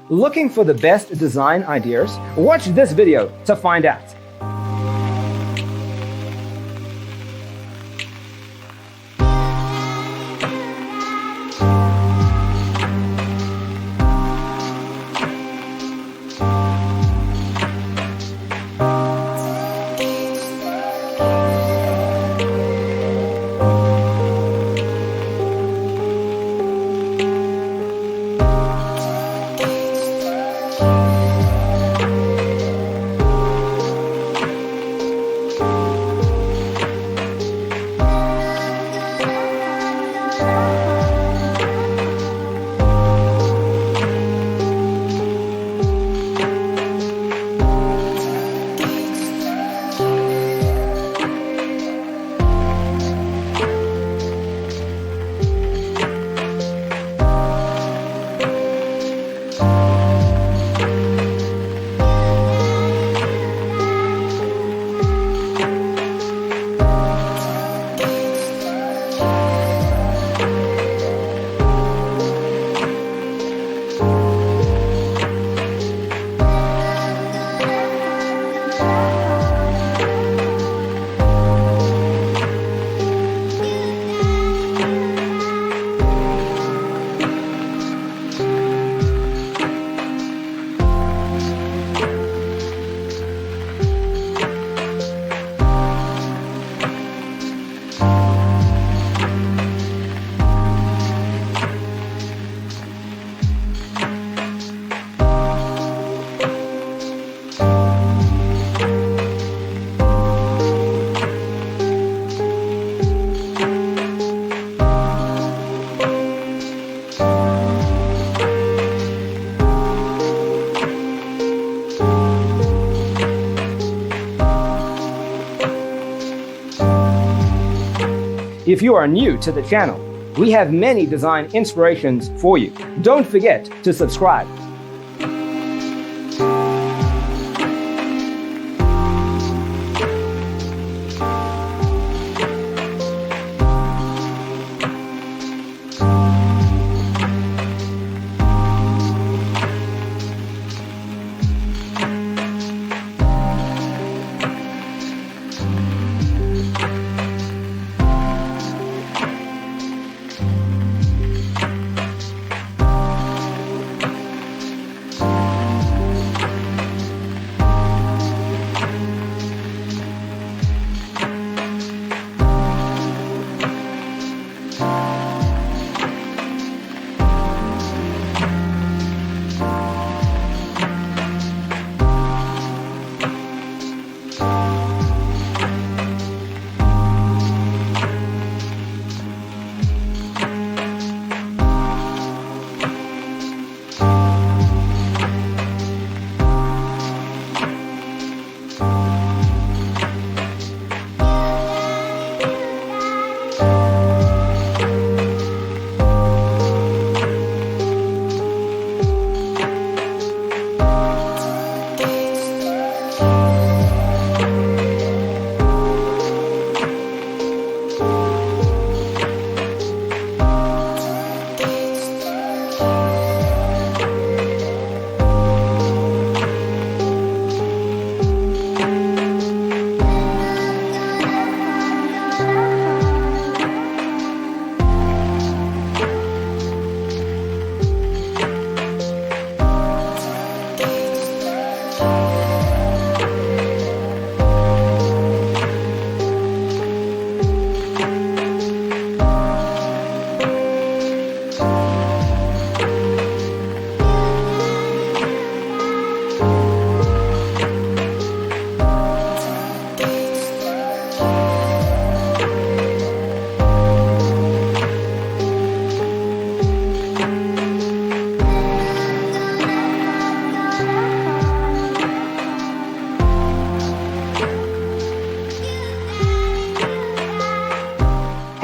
Looking for the best design ideas? Watch this video to find out. If you are new to the channel, we have many design inspirations for you. Don't forget to subscribe.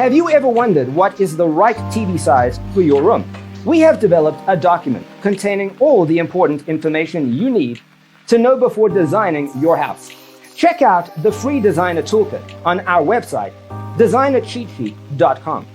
Have you ever wondered what is the right TV size for your room? We have developed a document containing all the important information you need to know before designing your house. Check out the free designer toolkit on our website, designercheatsheet.com.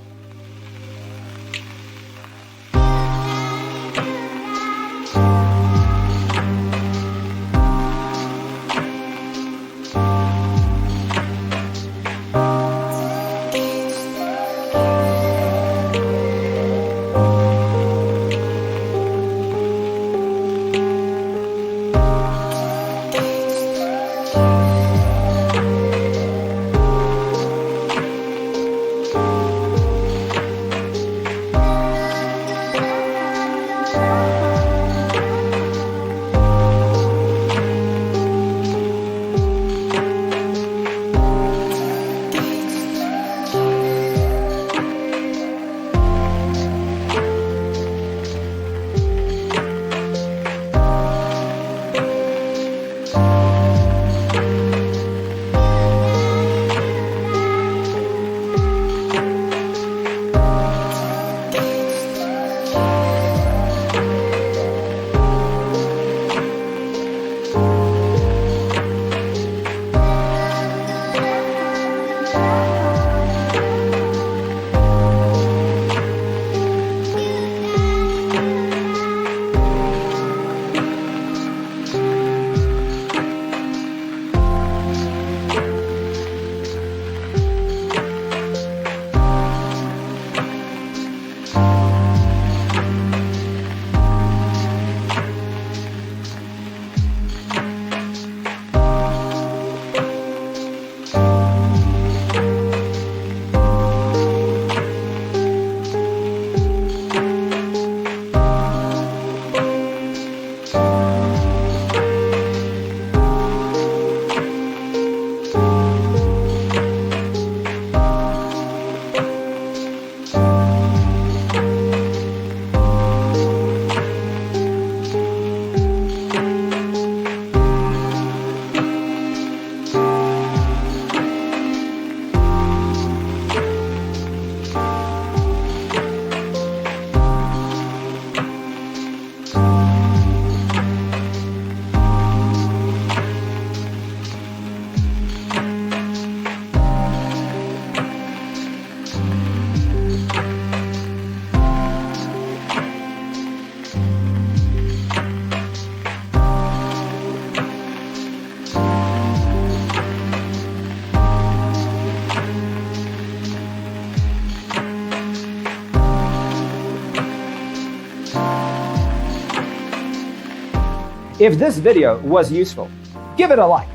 If this video was useful, give it a like.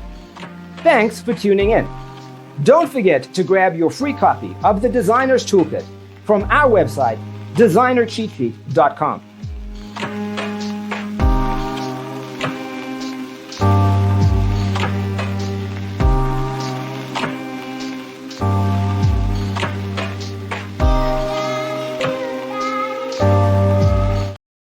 Thanks for tuning in. Don't forget to grab your free copy of the Designer's Toolkit from our website, designercheatsheet.com.